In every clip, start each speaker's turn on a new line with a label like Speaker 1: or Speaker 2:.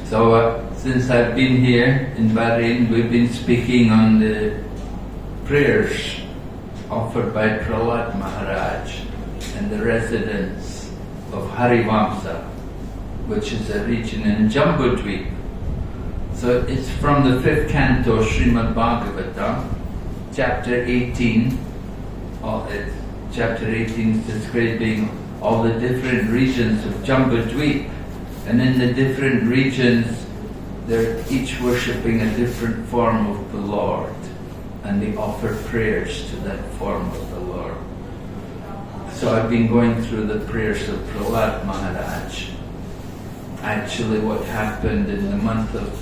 Speaker 1: So since I've been here in Bahrain, we've been speaking on the prayers offered by Prahlad Maharaj and the residents of Harivamsa, which is a region in Jambudvip. So it's from the 5th canto, Srimad Bhagavatam, chapter 18. Chapter 18 is describing all the different regions of Jambudvip. And in the different regions, they're each worshipping a different form of the Lord. And they offer prayers to that form of the Lord. So I've been going through the prayers of Prahlad Maharaj. Actually, what happened in the month of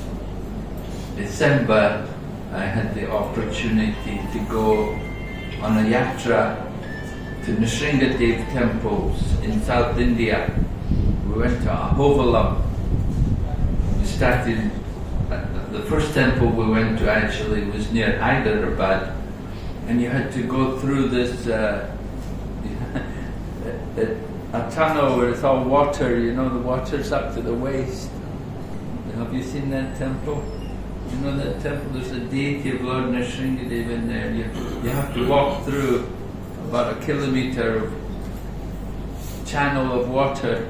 Speaker 1: December, I had the opportunity to go on a yatra to Nrsingadev temples in South India. We went to Ahovalam. We started, the first temple we went to actually was near Hyderabad, and you had to go through this a tunnel where it's all water, you know, the water's up to the waist. Have you seen that temple? You know that temple, there's a deity of Lord Nrsingadev in there. You have to walk through about a kilometre of channel of water,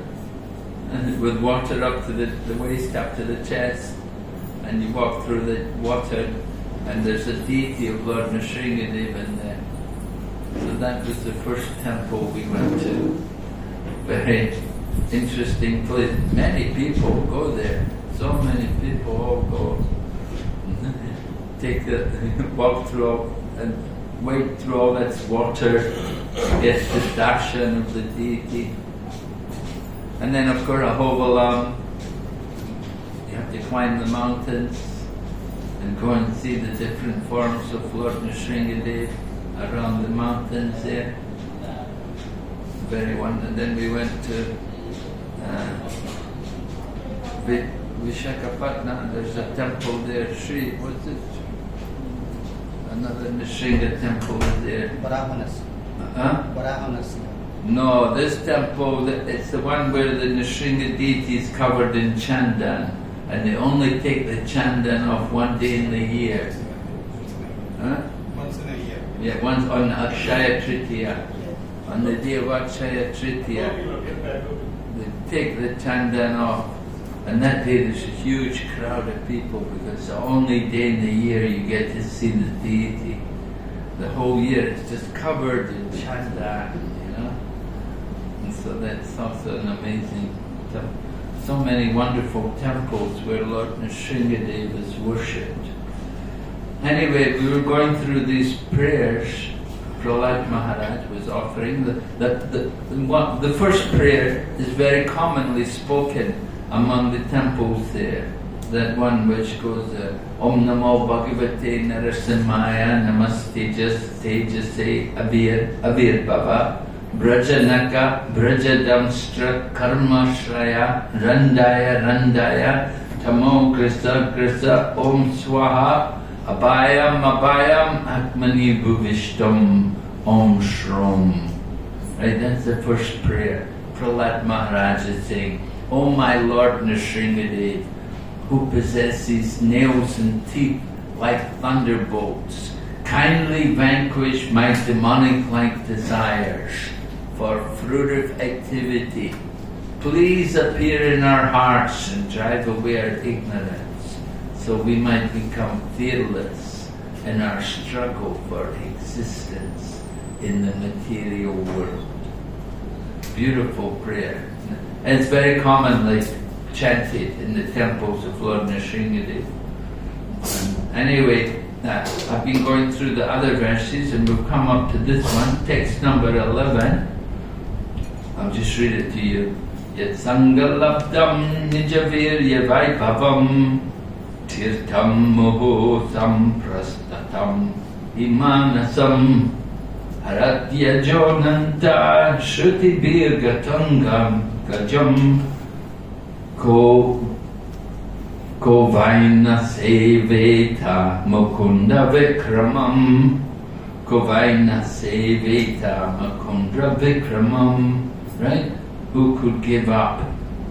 Speaker 1: and with water up to the waist, up to the chest, and you walk through the water, and there's a deity of Lord Nrsingadev in there. So that was the first temple we went to. Very interesting place. Many people go there. So many people all go. Walk through all, and wade through all that water to get the darshan of the deity. And then of course Ahovalam, you have to climb the mountains and go and see the different forms of Lord Nrsingadev around the mountains there. Very wonderful. And then we went to Vishakhapatnam. There's a temple there. What's it? Another Nrsinga temple is there.
Speaker 2: Varahanas. Varahanas.
Speaker 1: No, this temple, it's the one where the Nrsinga deity is covered in chandan, and they only take the chandan off one day in the year.
Speaker 2: Once in a year.
Speaker 1: Yeah, once on Akshaya Tritiya. On the day of Akshaya Tritiya, they take the chandan off, and that day there's a huge crowd of people because it's the only day in the year you get to see the deity. The whole year it's just covered in chandan, you know. And so that's also an amazing temple. So many wonderful temples where Lord Nrsingadev is worshipped. Anyway, we were going through these prayers Prahlad Maharaj was offering. The first prayer is very commonly spoken among the temples there. That one which goes, Om Namo Bhagavate Narasimhaya Namaste Tejase Avir Bhava Brajanaka Brajadamstra Karma Shraya Randaya Tamo Grisa Om Swaha Abhayam Atmani Bhuvishtam Om Shrom. Right, that's the first prayer. Prahlad Maharaj is saying, O my Lord Nrsingadev, who possesses nails and teeth like thunderbolts, kindly vanquish my demonic-like desires for fruitive activity. Please appear in our hearts and drive away our ignorance, so we might become fearless in our struggle for existence in the material world. Beautiful prayer. And it's very commonly chanted in the temples of Lord Nrsingadev. Anyway, I've been going through the other verses and we've come up to this one, text number 11. I'll just read it to you. Yat sangalabdam nijavirya vaibhavam tirtham moho samprastatam imanasam haratya jonanta shruti birgatangam gajam ko Vighna seveta mukunda vikramam Vighna seveta mukunda vikramam. Right? Who could give up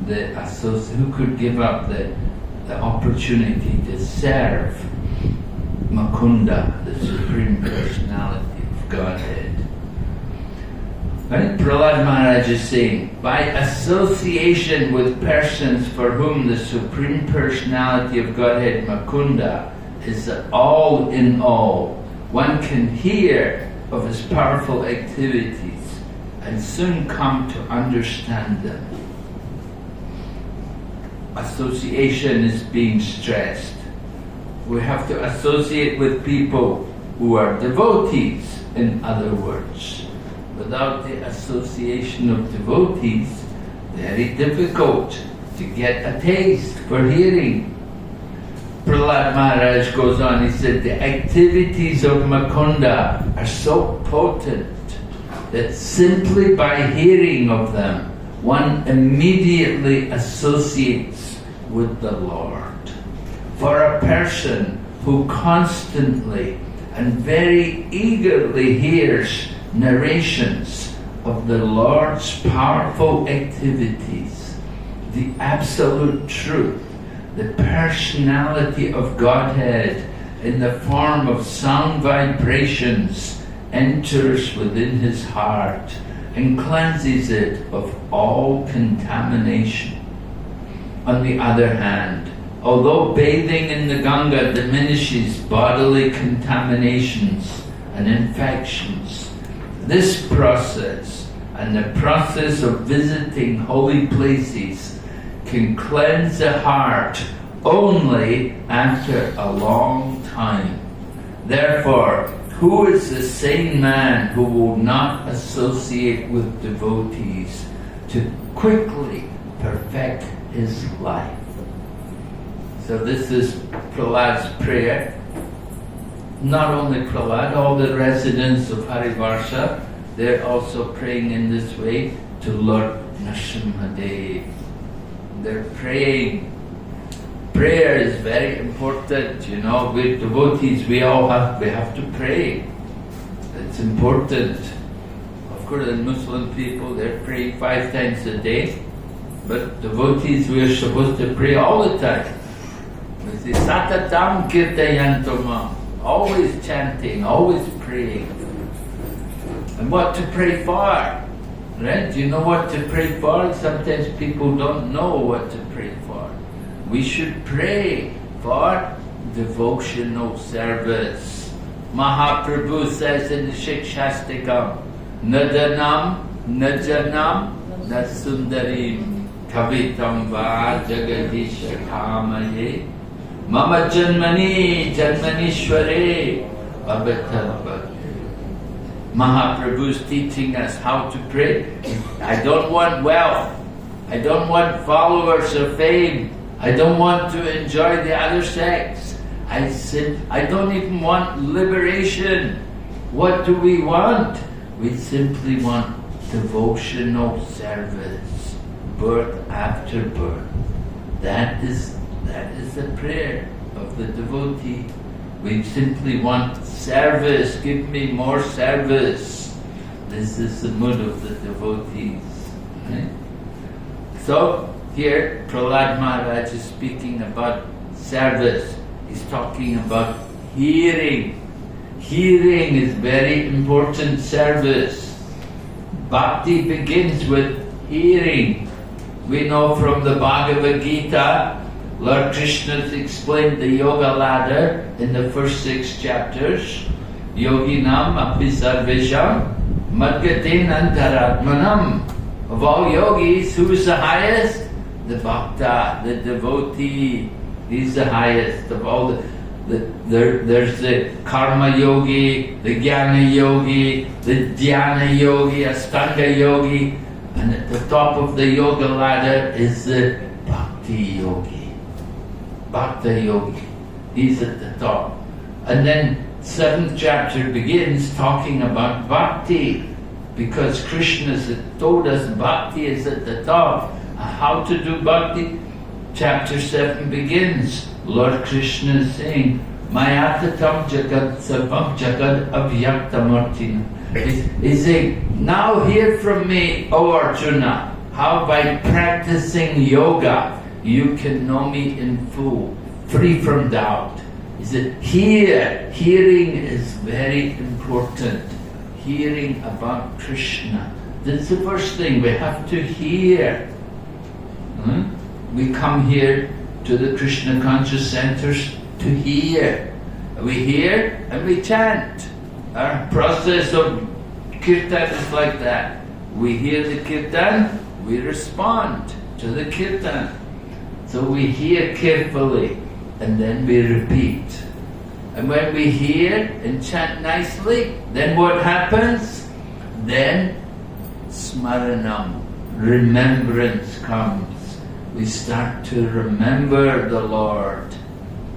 Speaker 1: the the opportunity to serve Mukunda, the Supreme Personality of Godhead. Right? Prahlad Maharaj is saying, by association with persons for whom the Supreme Personality of Godhead Mukunda is the all in all, one can hear of his powerful activities and soon come to understand them. Association is being stressed. We have to associate with people who are devotees, in other words. Without the association of devotees, very difficult to get a taste for hearing. Prahlad Maharaj goes on, he said, the activities of Mukunda are so potent that simply by hearing of them, one immediately associates with the Lord. For a person who constantly and very eagerly hears narrations of the Lord's powerful activities, the absolute truth, the personality of Godhead in the form of sound vibrations enters within his heart and cleanses it of all contamination. On the other hand, although bathing in the Ganga diminishes bodily contaminations and infections, this process and the process of visiting holy places can cleanse the heart only after a long time. Therefore, who is the sane man who will not associate with devotees to quickly perfect his life? So this is Prahlad's prayer. Not only Prahlad, all the residents of Harivarsha, they're also praying in this way to Lord Narasimha. They're praying. Prayer is very important, you know. We're devotees, we have to pray. It's important. Of course, the Muslim people, they're praying 5 times a day, but devotees, we're supposed to pray all the time. We say, Satatam Kirtayantama, always chanting, always praying. And what to pray for? Right? Do you know what to pray for? Sometimes people don't know what to pray for. We should pray for devotional service. Mahaprabhu says in the Shikshastikam, Nadanam, Najanam, Nasundarim, Kavitam va Jagadisha Kamaye, Mama Janmani, Janmanishware, Abhatabha. Mahaprabhu's teaching us how to pray. I don't want wealth. I don't want followers or fame. I don't want to enjoy the other sex. I don't even want liberation. What do we want? We simply want devotional service, birth after birth. That is the prayer of the devotee. We simply want service. Give me more service. This is the mood of the devotees. Right? So, here, Prahlad Maharaj is speaking about service. He's talking about hearing. Hearing is very important service. Bhakti begins with hearing. We know from the Bhagavad Gita, Lord Krishna has explained the yoga ladder in the first 6 chapters. Yoginam api sarvesham madgatin antaratmanam. Of all yogis, who is the highest? The bhakta, the devotee. He's the highest of all there's the karma yogi, the jnana yogi, the dhyana yogi, astanga yogi, and at the top of the yoga ladder is the bhakti yogi, bhakta yogi. He's at the top. And then 7th chapter begins talking about bhakti, because Krishna has told us bhakti is at the top. How to do bhakti? Chapter 7 begins. Lord Krishna is saying, Mayatatam jagad sarvam jagad avyaktamurtina. He's saying, now hear from me, O Arjuna, how by practicing yoga, you can know me in full, free from doubt. He said, hearing is very important. Hearing about Krishna. That's the first thing, we have to hear. We come here to the Krishna Conscious Centers to hear. We hear and we chant. Our process of kirtan is like that. We hear the kirtan, we respond to the kirtan. So we hear carefully and then we repeat. And when we hear and chant nicely, then what happens? Then smaranam, remembrance comes. We start to remember the Lord.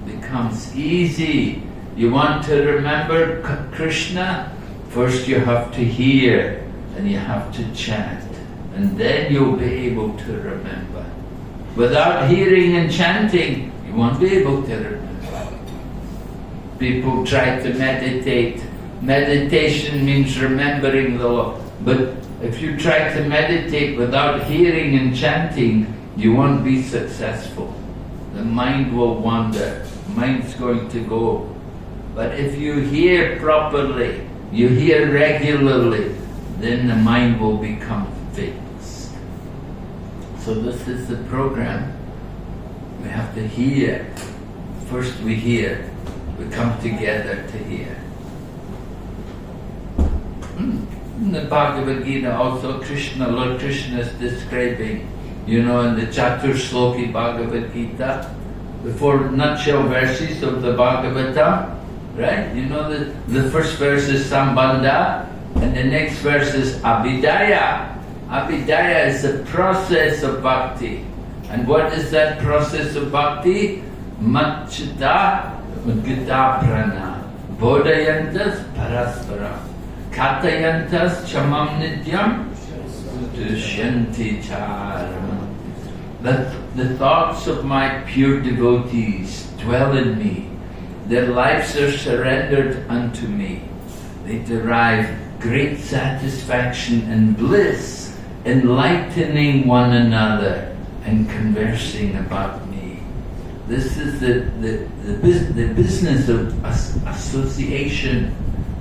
Speaker 1: It becomes easy. You want to remember Krishna? First you have to hear and you have to chant. And then you'll be able to remember. Without hearing and chanting, you won't be able to remember. People try to meditate. Meditation means remembering the Lord. But if you try to meditate without hearing and chanting, you won't be successful. The mind will wander. Mind's going to go. But if you hear properly, you hear regularly, then the mind will become fixed. So this is the program. We have to hear. First we hear. We come together to hear. In the Bhagavad Gita also, Lord Krishna is describing, in the Chatur Sloki Bhagavad Gita, the 4 nutshell verses of the Bhagavata, right? The first verse is Sambandha, and the next verse is Abhidaya. Abhidaya is the process of bhakti. And what is that process of bhakti? Matchita Gita Prana, Bodhayantas Paraspara, Katayantas Chamam Nityam, Dusyanti Charama. The thoughts of my pure devotees dwell in me. Their lives are surrendered unto me. They derive great satisfaction and bliss, enlightening one another and conversing about me. This is the business of association,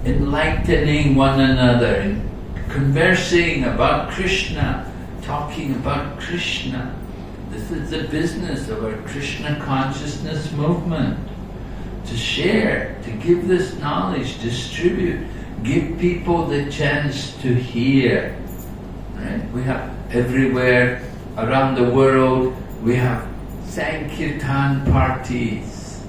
Speaker 1: enlightening one another and conversing about Krishna, talking about Krishna. This is the business of our Krishna consciousness movement. To share, to give this knowledge, distribute, give people the chance to hear. Right? We have everywhere around the world, we have Sankirtan parties.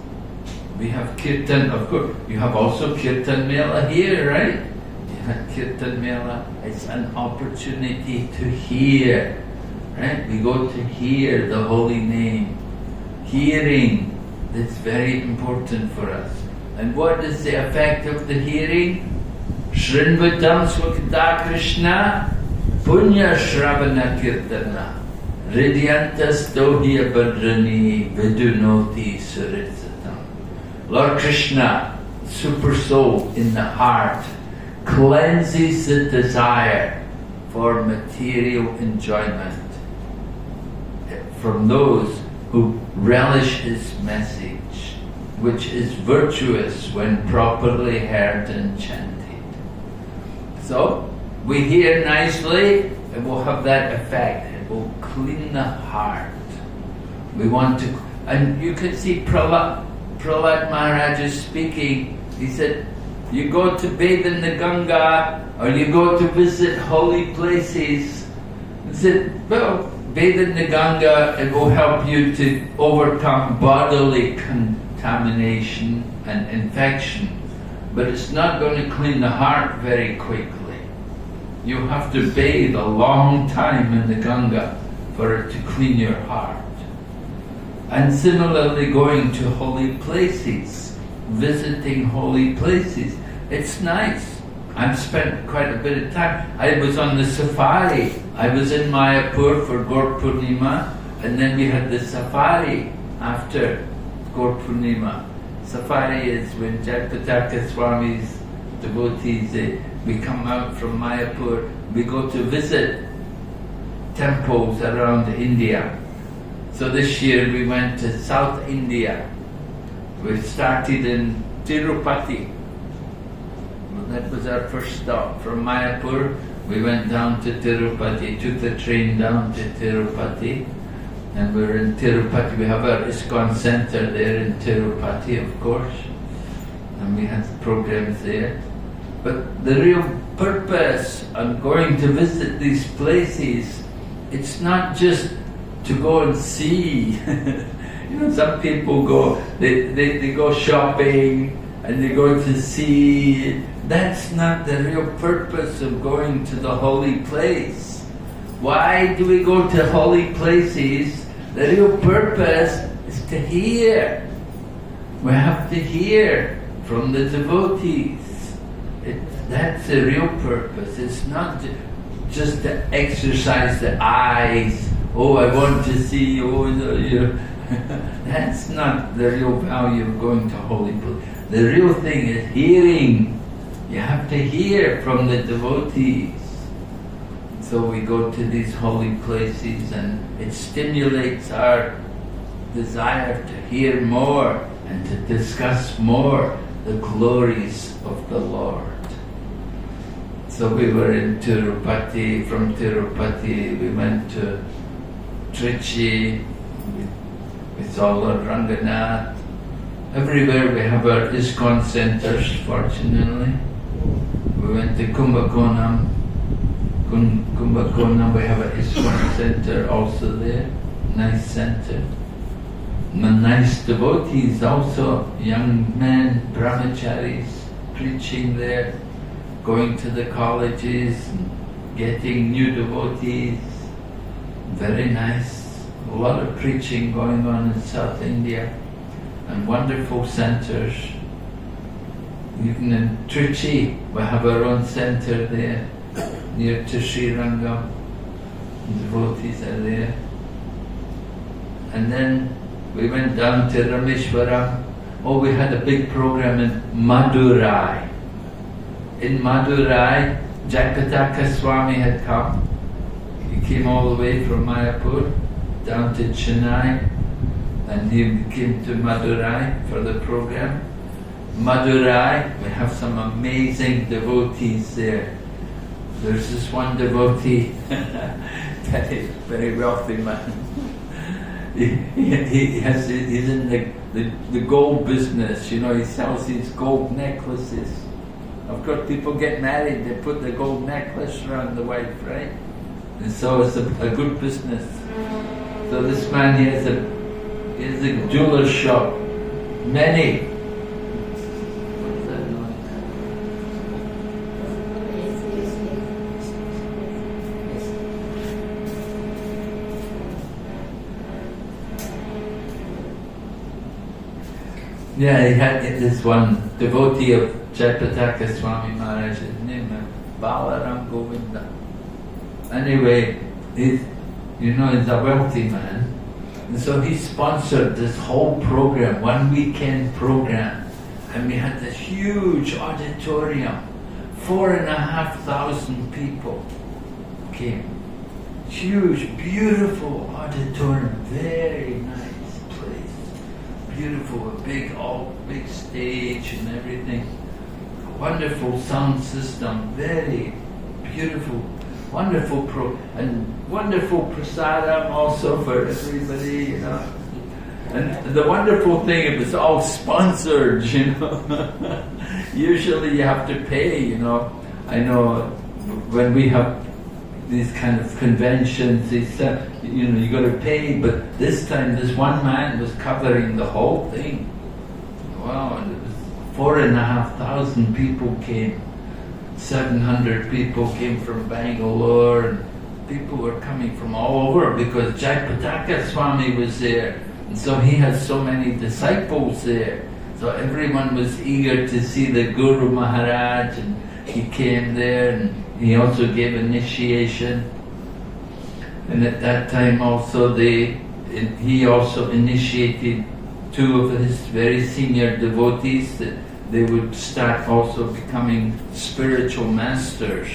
Speaker 1: We have Kirtan, of course, you have also Kirtan Mela here, right? You have Kirtan Mela, it's an opportunity to hear. Right? We go to hear the holy name. Hearing, that's very important for us. And what is the effect of the hearing? Shrinvatam Swakata Krishna Punya Shravana Kirtana Ridyantas Dohya Badrani Vidunoti Saritsatam. Lord Krishna, Super Soul in the heart, cleanses the desire for material enjoyment from those who relish his message, which is virtuous when properly heard and chanted. So, we hear nicely, it will have that effect. It will clean the heart. We want to, and you can see Prahlad Maharaj is speaking. He said, you go to bathe in the Ganga, or you go to visit holy places. He said, well, bathe in the Ganga, it will help you to overcome bodily contamination and infection. But it's not going to clean the heart very quickly. You have to bathe a long time in the Ganga for it to clean your heart. And similarly, going to holy places, visiting holy places, it's nice. I've spent quite a bit of time. I was on the safari. I was in Mayapur for Gaur Purnima, and then we had the safari after Gaur Purnima. Safari is when Jayapataka Swami's devotees, we come out from Mayapur, we go to visit temples around India. So this year we went to South India. We started in Tirupati. Well, that was our first stop. From Mayapur, we went down to Tirupati, took the train down to Tirupati, and we're in Tirupati. We have our ISKCON center there in Tirupati, of course, and we had programs there. But the real purpose of going to visit these places, it's not just to go and see. You know, some people go, they go shopping and they go to see. That's not the real purpose of going to the holy place. Why do we go to holy places? The real purpose is to hear. We have to hear from the devotees. That's the real purpose. It's not just to exercise the eyes. Oh, I want to see. Oh, you know. That's not the real value of going to holy place. The real thing is hearing. You have to hear from the devotees. So we go to these holy places, and it stimulates our desire to hear more and to discuss more the glories of the Lord. So we were in Tirupati. From Tirupati we went to Trichy. We saw Lord Ranganath. Everywhere we have our ISKCON centers, fortunately. We went to Kumbakonam. Kumbakonam, we have an ISKCON center also there. Nice center. Nice devotees also, young men, brahmacharis, preaching there, going to the colleges, and getting new devotees. Very nice. A lot of preaching going on in South India, and wonderful centers. Even in Trichy, we have our own center there, near to Srirangam. Devotees are there. And then we went down to Rameshwaram. Oh, we had a big program in Madurai. In Madurai, Jayapataka Swami had come. He came all the way from Mayapur down to Chennai, and he came to Madurai for the program. Madurai, we have some amazing devotees there. There's this one devotee, very wealthy man. He's in the gold business, you know, he sells these gold necklaces. Of course, people get married, they put the gold necklace around the wife, right? And so it's a good business. So this man, he has a jeweler's shop, many. What's that noise? Yeah, he had this one devotee of Jayapataka Swami Maharaj, his name is Balaram Govinda. Anyway, he's a wealthy man. And so he sponsored this whole program, one weekend program. And we had this huge auditorium, 4,500 people came. Huge, beautiful auditorium, very nice place. Beautiful, a big stage and everything. Wonderful sound system, very beautiful, wonderful wonderful prasadam also for everybody, you know. And the wonderful thing, it was all sponsored, you know. Usually you have to pay, you know. I know when we have these kind of conventions, you got to pay, but this time this one man was covering the whole thing. Wow, and it was 4,500 people came. 700 people came from Bangalore, and people were coming from all over because Jayapataka Swami was there. And so he has so many disciples there. So everyone was eager to see the Guru Maharaj, and he came there, and he also gave initiation. And at that time also he also initiated two of his very senior devotees that they would start also becoming spiritual masters,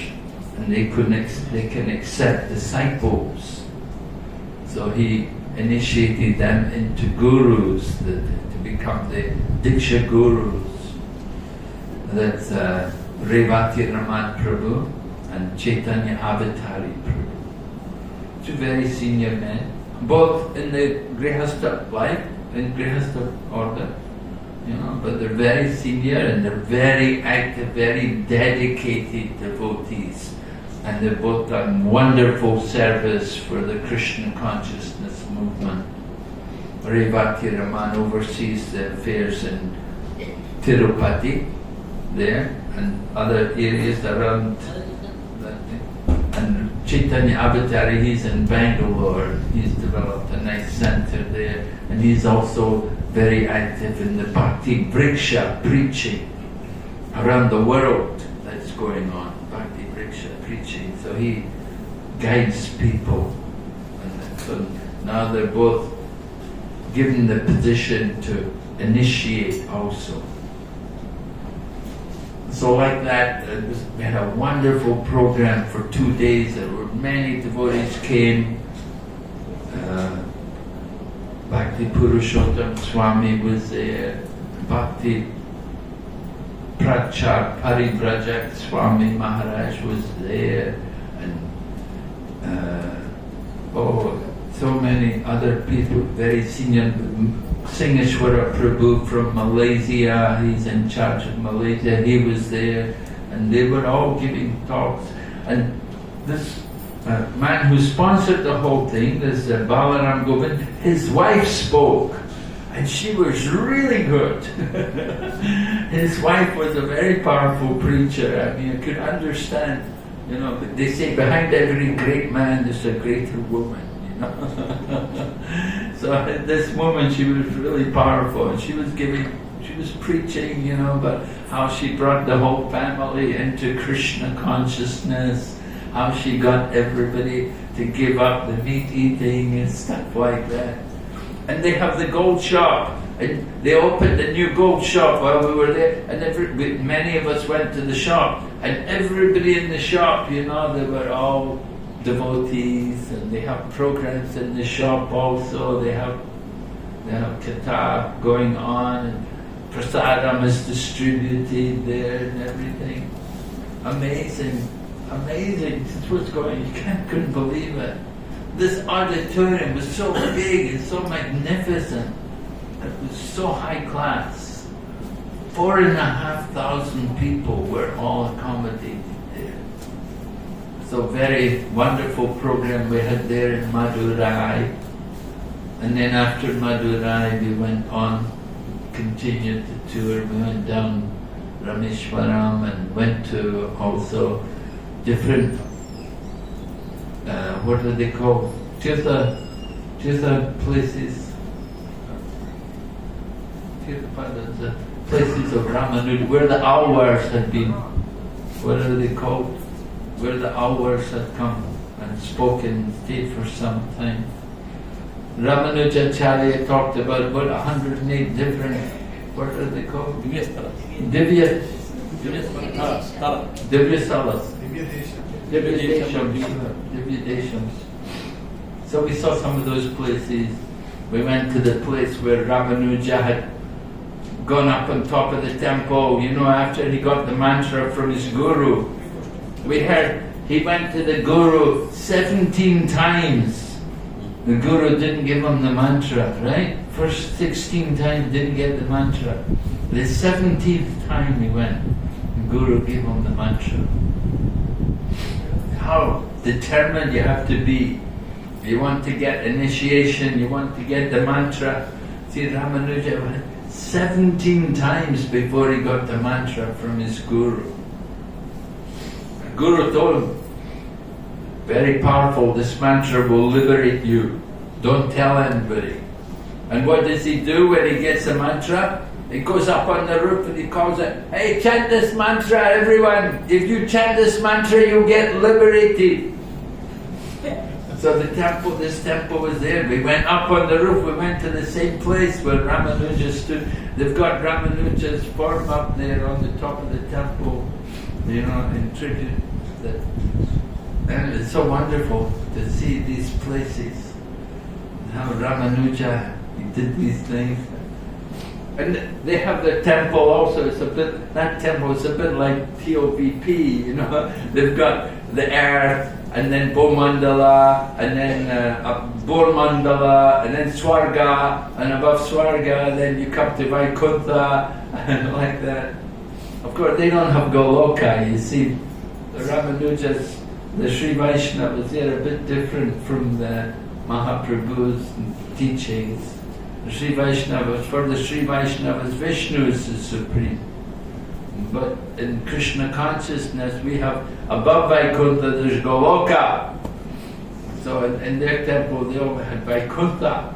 Speaker 1: and they can accept disciples. So he initiated them into gurus, to become the Diksha gurus. That's Revati Raman Prabhu and Chaitanya Avatari Prabhu. Two very senior men, both in the Grihastha life, in Grihastha order, but they're very senior and they're very active, very dedicated devotees. And they've both done wonderful service for the Krishna consciousness movement. Revati Raman oversees the affairs in Tirupati, there, and other areas around that. And Chaitanya Avatari, he's in Bangalore. He's developed a nice center there, and he's also very active in the Bhakti Vriksha preaching around the world that's going on. Bhakti Vriksha preaching. So he guides people. And so now they're both given the position to initiate also. So like that, we had a wonderful program for 2 days. There were many devotees came. Bhakti Purushottam Swami was there. Bhakti Prachar Parivrajak Swami Maharaj was there. And so many other people, very senior. Singeshwara Prabhu from Malaysia, he's in charge of Malaysia, he was there, and they were all giving talks. And this man who sponsored the whole thing, this Balaram Govind, his wife spoke, and she was really good. His wife was a very powerful preacher. I mean, I could understand, but they say behind every great man there's a greater woman. So this woman, she was really powerful, and she was preaching, about how she brought the whole family into Krishna consciousness, how she got everybody to give up the meat eating and stuff like that. And they have the gold shop, and they opened a new gold shop while we were there, and many of us went to the shop, and everybody in the shop, they were all devotees, and they have programs in the shop also. They have kitab going on, and prasadam is distributed there and everything. Amazing. This was going, couldn't believe it. This auditorium was so big and so magnificent. It was so high class. 4,500 people were all accommodated there. So very wonderful program we had there in Madurai. And then after Madurai we went on, continued the tour. We went down Rameshwaram and went to also different, what are they called? Tirtha places. Tirtha places of Ramanuja, where the Alwars had been. What are they called? Where the Alwars had come and spoken, stayed for some time. Ramanujacharya talked about 108 different, what are they called? Divya Deshams. So we saw some of those places. We went to the place where Ramanuja had gone up on top of the temple, after he got the mantra from his guru. We heard he went to the guru 17 times. The guru didn't give him the mantra, right? First 16 times didn't get the mantra. The 17th time he went, the guru gave him the mantra. How determined you have to be. You want to get initiation, you want to get the mantra. See, Ramanuja went 17 times before he got the mantra from his guru. The guru told him, very powerful, this mantra will liberate you. Don't tell anybody. And what does he do when he gets the mantra? He goes up on the roof and he calls it, hey, chant this mantra, everyone. If you chant this mantra, you'll get liberated. So this temple was there. We went up on the roof. We went to the same place where Ramanuja stood. They've got Ramanuja's form up there on the top of the temple, in tribute. And it's so wonderful to see these places. how Ramanuja, he did these things. And they have their temple also. It's a bit, that temple is a bit like TOVP, you know. They've got the earth, and then Bomandala, and then Bormandala, and then Swarga, and above Swarga, then you come to Vaikuntha, and like that. Of course, they don't have Goloka, you see. The Ramanujas, the Sri Vaishnavas, they're a bit different from the Mahaprabhu's teachings. The Sri Vaishnavas, for the Sri Vaishnavas, Vishnu is the supreme. But in Krishna consciousness, we have above Vaikuntha, there's Goloka. So in their temple, they all had Vaikuntha.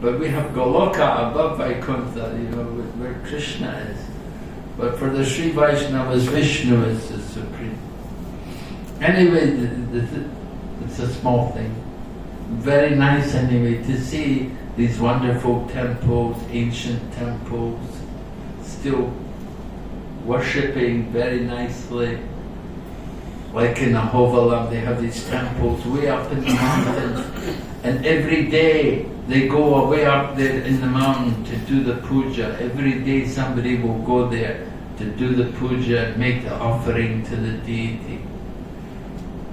Speaker 1: But we have Goloka above Vaikuntha, you know, where Krishna is. But for the Sri Vaishnavas, Vishnu is the supreme. Anyway, it's a small thing. Very nice anyway to see these wonderful temples, ancient temples, still worshipping very nicely. Like in Ahovalam, they have these temples way up in the mountains, and every day they go way up there in the mountain to do the puja. Every day somebody will go there to do the puja and make the offering to the deity.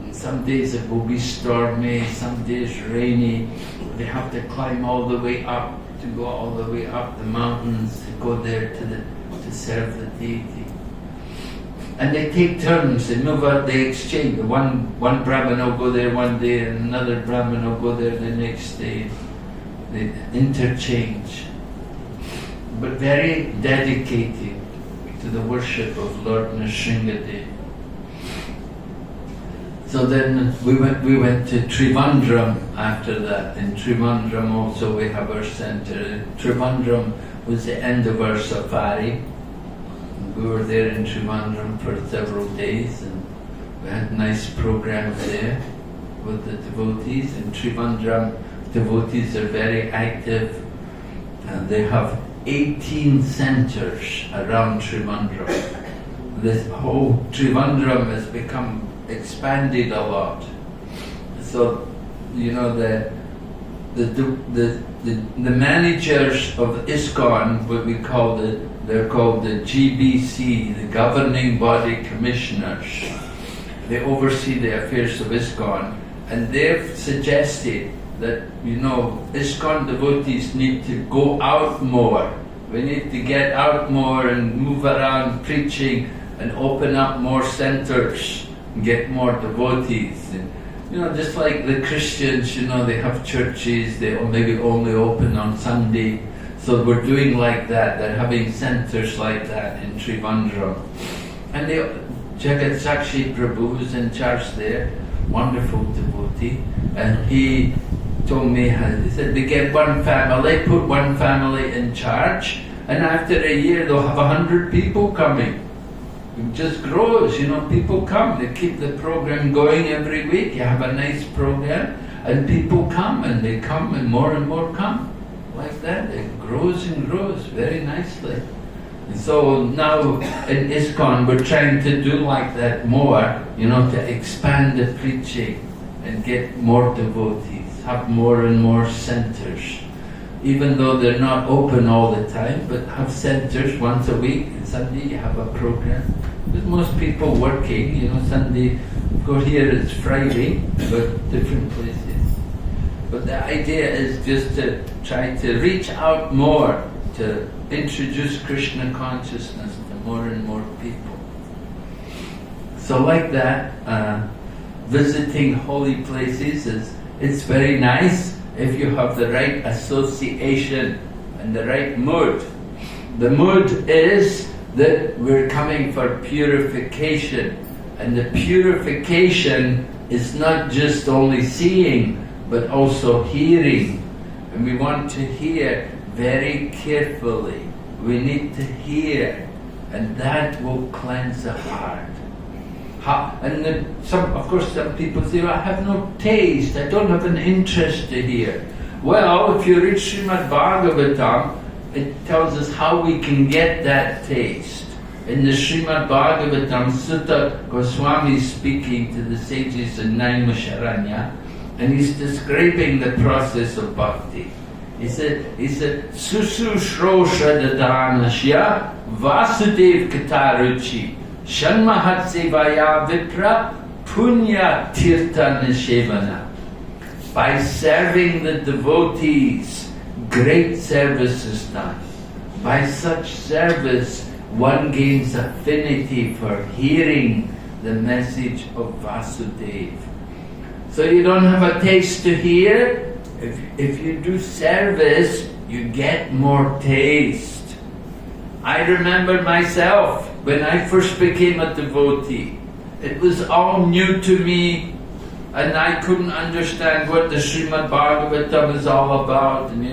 Speaker 1: And some days it will be stormy, some days rainy. They have to climb all the way up, to go all the way up the mountains to go there to serve the deity. And they take turns, they move out, they exchange. One Brahmin will go there one day and another Brahmin will go there the next day. They interchange. But very dedicated to the worship of Lord Nrsimhadev. So then we went to Trivandrum after that. In Trivandrum also we have our centre. Trivandrum was the end of our safari. We were there in Trivandrum for several days, and we had nice programs there with the devotees. In Trivandrum, devotees are very active, and they have 18 centres around Trivandrum. This whole Trivandrum has become expanded a lot. So, you know, the managers of ISKCON, what we call they're called the GBC, the Governing Body Commissioners. They oversee the affairs of ISKCON, and they've suggested that, you know, ISKCON devotees need to go out more. We need to get out more and move around preaching and open up more centres and get more devotees. And, you know, just like the Christians, you know, they have churches, they maybe only open on Sunday. So we're doing like that, they're having centres like that in Trivandrum. And Jagat Sakshi Prabhu who's in charge there, wonderful devotee, and he told me, he said they get one family, put one family in charge, and after a year they'll have 100 people coming. It just grows, you know, people come, they keep the program going every week, you have a nice program, and people come, and they come, and more come. Like that, it grows and grows very nicely. And so now in ISKCON we're trying to do like that more, you know, to expand the preaching and get more devotees, have more and more centres. Even though they're not open all the time, but have centres once a week. Sunday you have a program. With most people working, you know, Sunday, of course here it's Friday, but different places. But the idea is just to try to reach out more, to introduce Krishna consciousness to more and more people. So like that, visiting holy places it's very nice if you have the right association and the right mood. The mood is that we're coming for purification, and the purification is not just only seeing, but also hearing. And we want to hear very carefully. We need to hear, and that will cleanse the heart. Of course some people say, well, I have no taste, I don't have an interest to hear. Well, if you read Srimad Bhagavatam, it tells us how we can get that taste. In the Srimad Bhagavatam, Sutta Goswami is speaking to the sages in Naimisharanya, and he's describing the process of bhakti. He said, Susu Shrosha Dadanashya Vasudev Kataruchi Shanmahatsevaya Vipra Punya Tirtha Nishevana. By serving the devotees, great service is done. By such service, one gains affinity for hearing the message of Vasudeva. So you don't have a taste to hear? If you do service, you get more taste. I remember myself, when I first became a devotee, it was all new to me, and I couldn't understand what the Srimad Bhagavatam is all about, and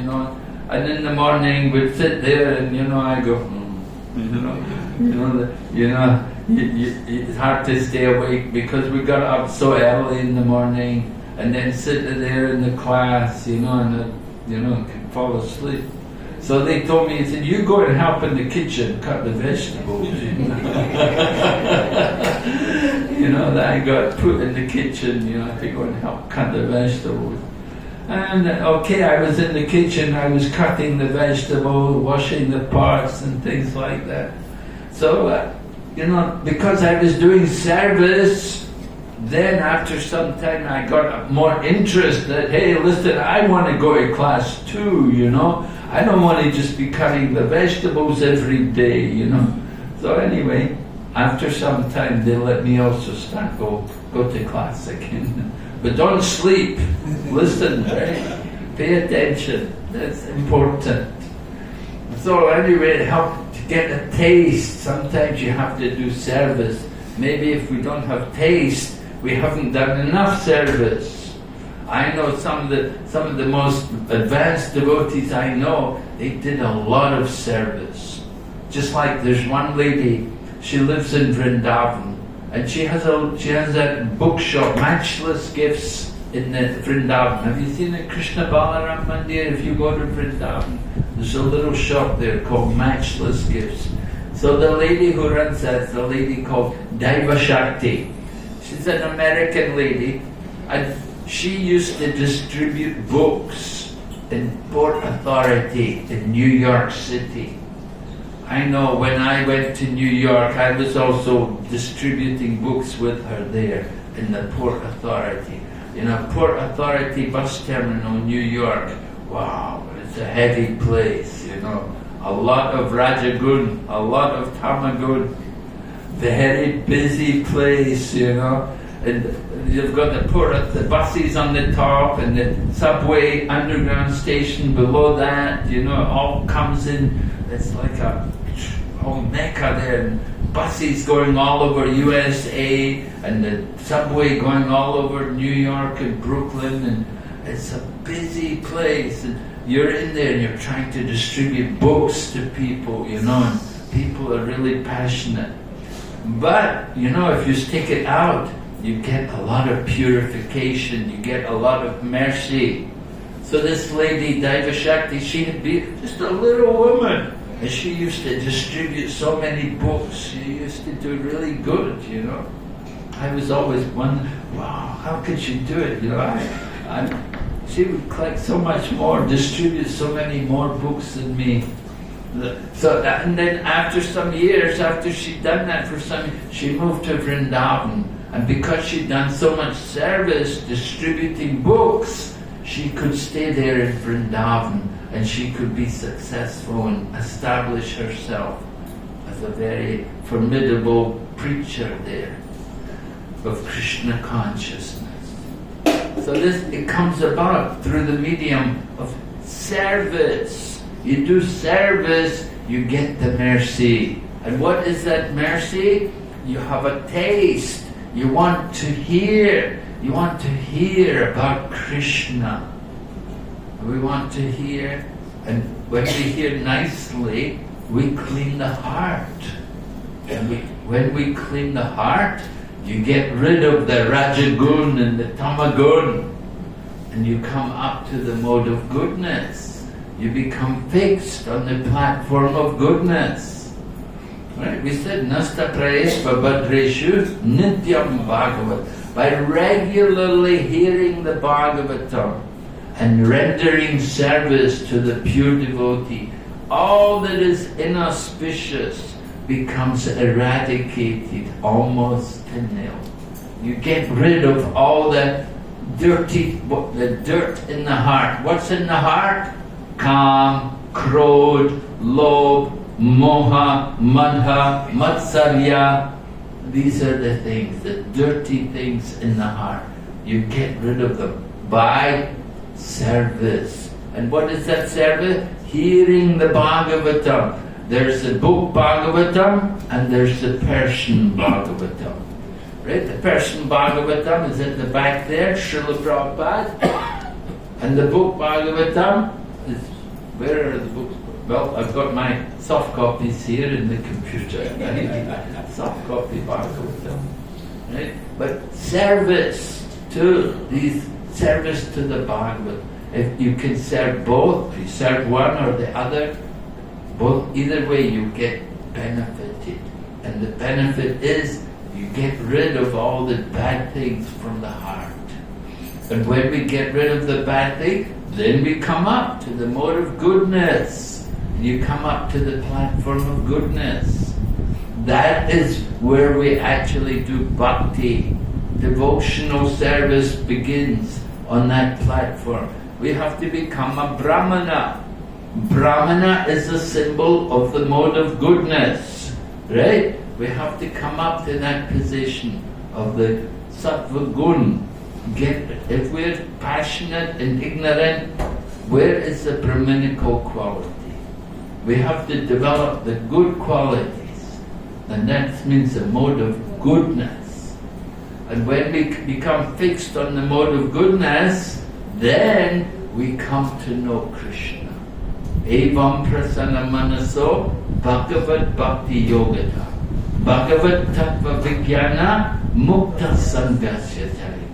Speaker 1: and in the morning we'd sit there and I go, it's hard to stay awake because we got up so early in the morning and then sit there in the class, and could fall asleep. So they told me, he said, you go and help in the kitchen, cut the vegetables. That I got put in the kitchen, to go and help cut the vegetables. And okay, I was in the kitchen, I was cutting the vegetables, washing the pots and things like that. So, because I was doing service, then after some time I got more interest that, hey, listen, I want to go to class too, I don't want to just be cutting the vegetables every day, So anyway, after some time they let me also start go to class again. But don't sleep, listen, right? Pay attention, that's important. So anyway, it helped to get a taste. Sometimes you have to do service. Maybe if we don't have taste, we haven't done enough service. I know some of the most advanced devotees I know, they did a lot of service. Just like there's one lady, she lives in Vrindavan, and she has a bookshop, Matchless Gifts, in the Vrindavan. Have you seen the Krishna Balaram Mandir? If you go to Vrindavan, there's a little shop there called Matchless Gifts. So the lady who runs that is a lady called Daiva Shakti. She's an American lady, and she used to distribute books in Port Authority in New York City. I know when I went to New York, I was also distributing books with her there in the Port Authority. Port Authority bus terminal, New York. Wow, it's a heavy place, A lot of Rajagun, a lot of Tamagun. Very busy place, And you've got the buses on the top and the subway underground station below that, it all comes in. It's like a whole mecca there, and buses going all over USA, and the subway going all over New York and Brooklyn, and it's a busy place, and you're in there and you're trying to distribute books to people, and people are really passionate. But, if you stick it out, you get a lot of purification, you get a lot of mercy. So this lady, Daiva Shakti, she'd be just a little woman, and she used to distribute so many books. She used to do really good, I was always wondering, wow, how could she do it? She would collect so much more, distribute so many more books than me. So and then after some years, after she'd done that for some years, she moved to Vrindavan. And because she'd done so much service distributing books, she could stay there in Vrindavan, and she could be successful and establish herself as a very formidable preacher there of Krishna consciousness. So it comes about through the medium of service. You do service, you get the mercy. And what is that mercy? You have a taste. You want to hear. You want to hear about Krishna. We want to hear, and when we hear nicely, we clean the heart. And when we clean the heart, you get rid of the Rajagun and the Tamagun, and you come up to the mode of goodness. You become fixed on the platform of goodness. Right? We said, Nasta Prayesva Badreshu Nityam Bhagavat. by regularly hearing the Bhagavatam and rendering service to the pure devotee, all that is inauspicious becomes eradicated almost to nil. You get rid of all the dirt in the heart. What's in the heart? Kam, krodh, lobh, moha, madha, matsarya. These are the things, the dirty things in the heart. You get rid of them by service. And what is that service? Hearing the Bhagavatam. There's the book Bhagavatam and there's the Persian Bhagavatam. Right? The Persian Bhagavatam is at the back there, Srila Prabhupada. And the book Bhagavatam is, where are the books? Well, I've got my soft copies here in the computer. Soft copy Bhagavatam. Right? But service to the Bhagavad. If you can serve both, if you serve one or the other, either way you get benefited. And the benefit is you get rid of all the bad things from the heart. And when we get rid of the bad thing, then we come up to the mode of goodness. You come up to the platform of goodness. That is where we actually do bhakti. Devotional service begins on that platform. We have to become a brahmana. Brahmana is a symbol of the mode of goodness, right? We have to come up to that position of the sattva gun. If we're passionate and ignorant, where is the brahminical quality? We have to develop the good qualities, and that means the mode of goodness. And when we become fixed on the mode of goodness, then we come to know Krishna. Evam prasanna manaso bhagavad bhakti yogata bhagavad tattva vijnana mukta sangasyatari.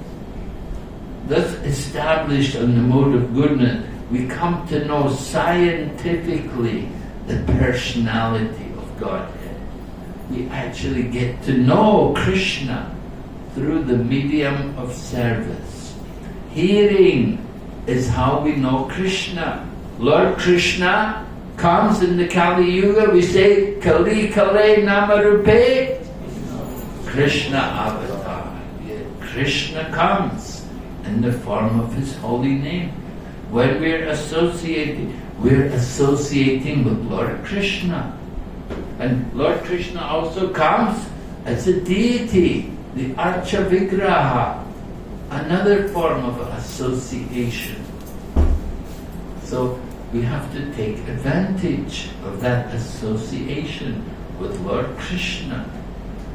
Speaker 1: Thus established on the mode of goodness, we come to know scientifically the personality of Godhead. We actually get to know Krishna through the medium of service. Hearing is how we know Krishna. Lord Krishna comes in the Kali Yuga, we say, Kali Kale Namarupe, Krishna Avatar. Krishna comes in the form of His holy name. When we're associating with Lord Krishna. And Lord Krishna also comes as a deity, the Archa Vigraha, another form of association. So we have to take advantage of that association with Lord Krishna.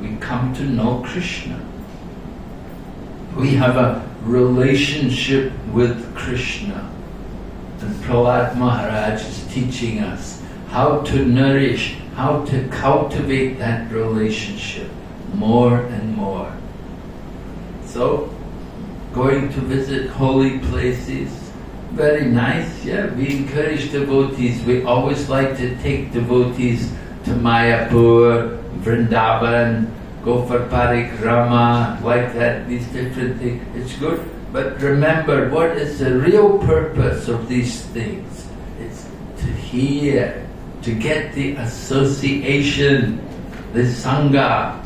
Speaker 1: We come to know Krishna. We have a relationship with Krishna. And Prahlad Maharaj is teaching us how to nourish, how to cultivate that relationship more and more. So, going to visit holy places, very nice, yeah. We encourage devotees. We always like to take devotees to Mayapur, Vrindavan, go for parikrama, like that, these different things. It's good. But remember, what is the real purpose of these things? It's to hear, to get the association, the sangha.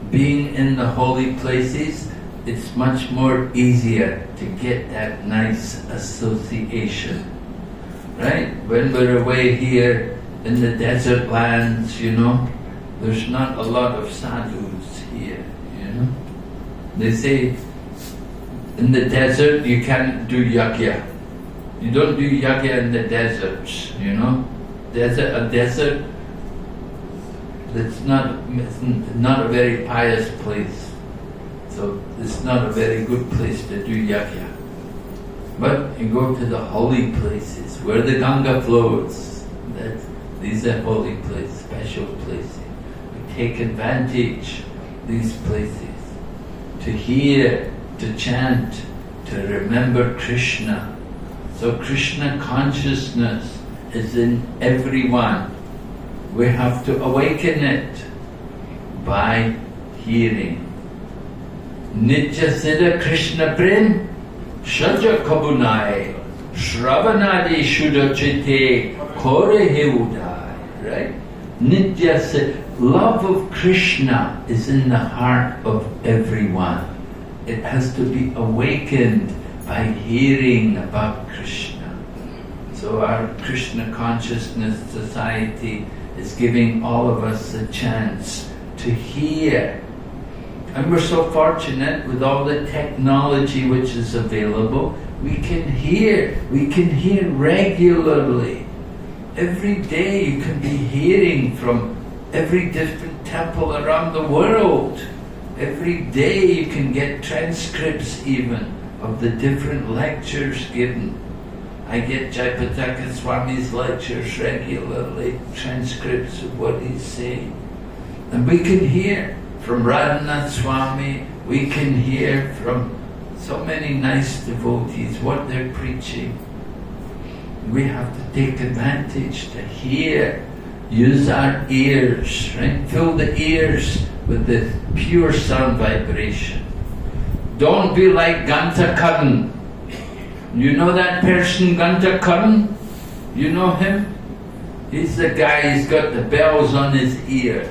Speaker 1: Being in the holy places, it's much more easier to get that nice association. Right? When we're away here in the desert lands, there's not a lot of sadhus here, They say, in the desert, you can't do yajna. You don't do yajna in the deserts, A desert, it's not a very pious place. So it's not a very good place to do yajna. But you go to the holy places, where the Ganga flows. These are holy places, special places. We take advantage of these places to hear, to chant, to remember Krishna. So Krishna consciousness is in everyone. We have to awaken it by hearing. Nitya Siddha Krishna Prem Shaja Kabunai Shravanadi Shuddha Chitte Kore Heudai. Right? Nitya Siddha. Love of Krishna is in the heart of everyone. It has to be awakened by hearing about Krishna. So our Krishna Consciousness Society is giving all of us a chance to hear. And we're so fortunate with all the technology which is available. We can hear regularly. Every day you can be hearing from every different temple around the world. Every day you can get transcripts even of the different lectures given. I get Jayapataka Swami's lectures regularly, transcripts of what he's saying. And we can hear from Radhanath Swami, we can hear from so many nice devotees what they're preaching. We have to take advantage to hear. Use our ears, right? Fill the ears with the pure sound vibration. Don't be like Ganta Karan. You know that person, Ganta Karan? You know him? He's the guy, he's got the bells on his ears.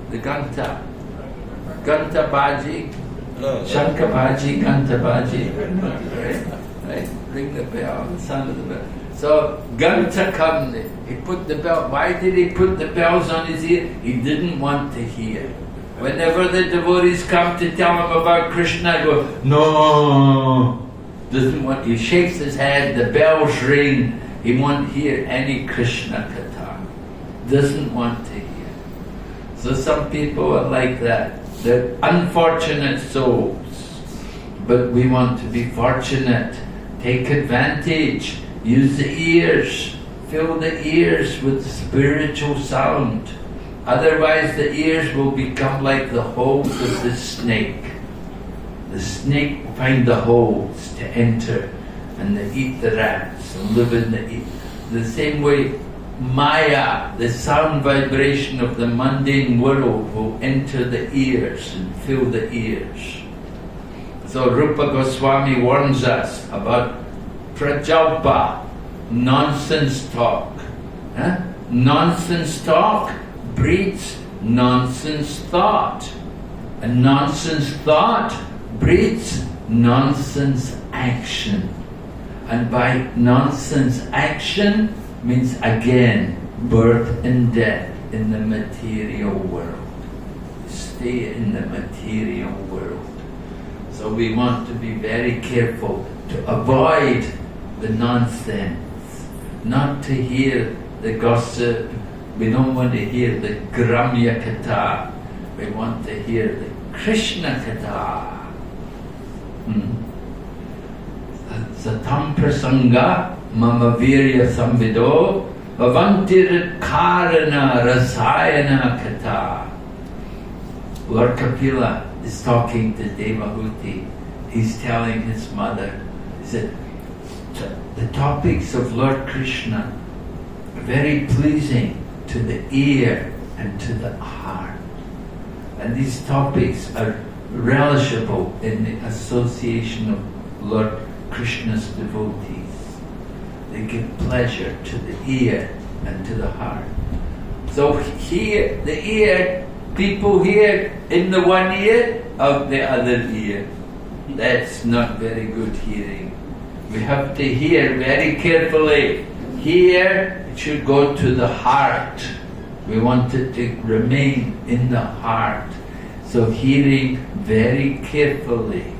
Speaker 1: The Ganta. Ganta Baji. Shankar Baji, Ganta Baji. Right? Ring the bell, the sound of the bell. So, Ganta Karan, he put the bell. Why did he put the bells on his ear? He didn't want to hear. Whenever the devotees come to tell him about Krishna, I go, no. Doesn't want. He shakes his head, the bells ring. He won't hear any Krishna katha. Doesn't want to hear. So some people are like that. They're unfortunate souls. But we want to be fortunate. Take advantage. Use the ears. Fill the ears with spiritual sound. Otherwise the ears will become like the holes of the snake. The snake will find the holes to enter and they eat the rats and live in the same way Maya, the sound vibration of the mundane world, will enter the ears and fill the ears. So Rupa Goswami warns us about prajalpa, nonsense talk. Nonsense talk breeds nonsense thought. And nonsense thought breeds nonsense action. And by nonsense action means again birth and death in the material world. Stay in the material world. So we want to be very careful to avoid the nonsense, not to hear the gossip. We don't want to hear the Gramya Katha. We want to hear the Krishna Katha. Satam prasanga mama virya samvido bhavantir karana rasayana katha. Lord Kapila is talking to Devahuti. He's telling his mother, he said, the topics of Lord Krishna are very pleasing to the ear and to the heart. And these topics are relishable in the association of Lord Krishna's devotees. They give pleasure to the ear and to the heart. So here, the ear, people hear in the one ear, out the other ear. That's not very good hearing. We have to hear very carefully. Here, it should go to the heart. We want it to remain in the heart. So hearing very carefully.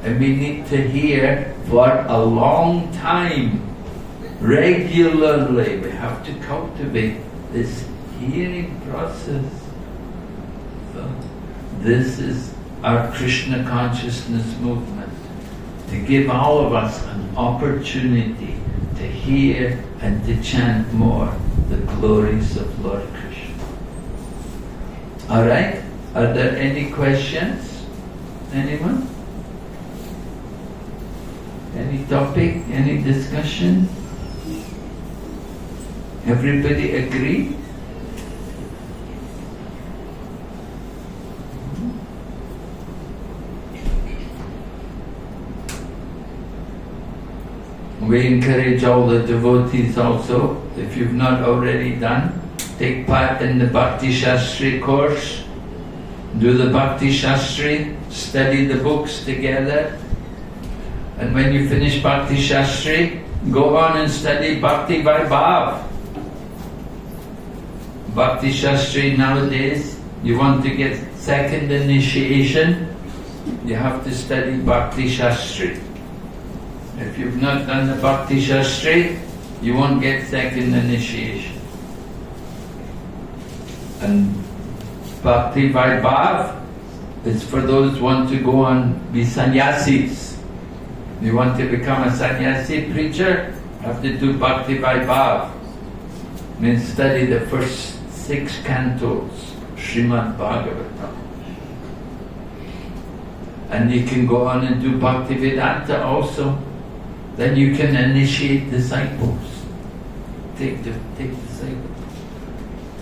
Speaker 1: And we need to hear for a long time, regularly. We have to cultivate this hearing process. So this is our Krishna consciousness movement, to give all of us an opportunity to hear and to chant more the glories of Lord Krishna. Alright? Are there any questions? Anyone? Any topic? Any discussion? Everybody agree? we encourage all the devotees also, if you've not already done, take part in the Bhakti Shastri course. Do the Bhakti Shastri, study the books together. And when you finish Bhakti Shastri, go on and study Bhakti Vaibhav. Bhakti Shastri nowadays, you want to get second initiation, you have to study Bhakti Shastri. If you've not done the Bhakti Shastri, you won't get second initiation. And Bhakti Vaibhav is for those who want to go on, be sannyasis. You want to become a sannyasi preacher, have to do Bhakti Vaibhav. Means study the first 6 cantos, Srimad Bhagavatam. And you can go on and do Bhakti Vedanta also. Then you can initiate disciples. Take disciples.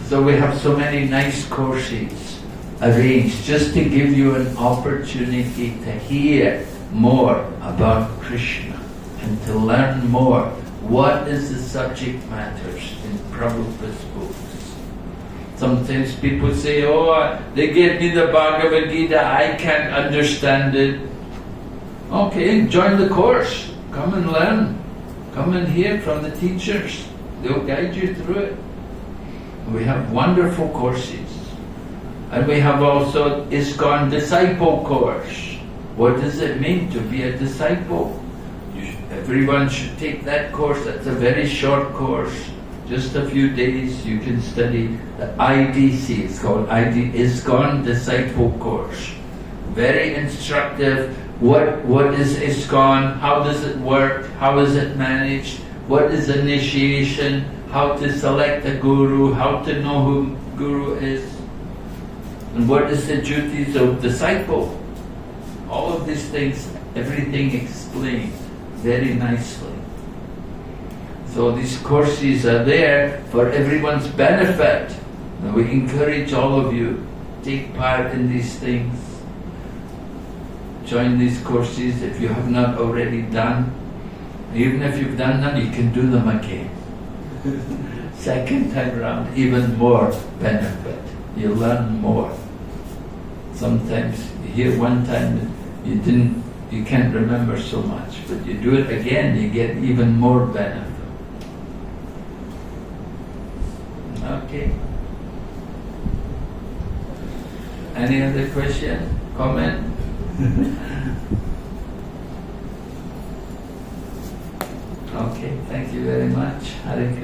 Speaker 1: So we have so many nice courses arranged just to give you an opportunity to hear more about Krishna and to learn more. What is the subject matters in Prabhupada's books? Sometimes people say, oh, they gave me the Bhagavad Gita, I can't understand it. Okay, join the course. Come and learn. Come and hear from the teachers. They'll guide you through it. We have wonderful courses. And we have also ISKCON Disciple course. What does it mean to be a disciple? Everyone should take that course. That's a very short course. Just a few days you can study the IDC. It's called ISKCON Disciple course. Very instructive. What is ISKCON? How does it work? How is it managed? What is initiation? How to select a guru? How to know who guru is? And what is the duties of disciple? All of these things, everything explained very nicely. So these courses are there for everyone's benefit. And we encourage all of you, take part in these things. Join these courses if you have not already done. Even if you've done them, you can do them again. Second time around, even more benefit. You learn more. Sometimes you hear one time you can't remember so much, but you do it again, you get even more benefit. Okay. Any other question? Comment? Okay, thank you very much. Hare Krishna.